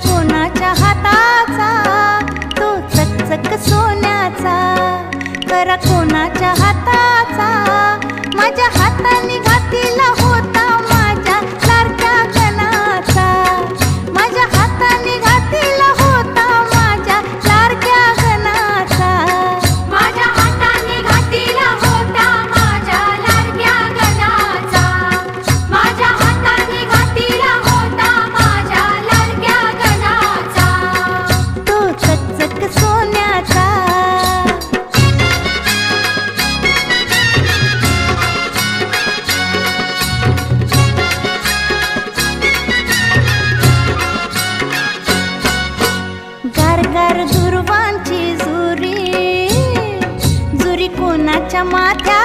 कोणाच्या हाताचा तो चकचक सोन्याचा, करा कोणाच्या हाताचा, माझ्या हाताने घातीला होता माझ्या लाडक्या गणाचा, माझ्या हाताने घातीला होता माझ्या लाडक्या गणाचा, माझ्या हाताने घातीला होता माझ्या लाडक्या गणाचा, माझ्या हाताने घातीला होता माझ्या लाडक्या गणाचा, तो चकचक सोन्याचा. गार दुर्वांची जुरी, जुरी कोणाच्या माथ्या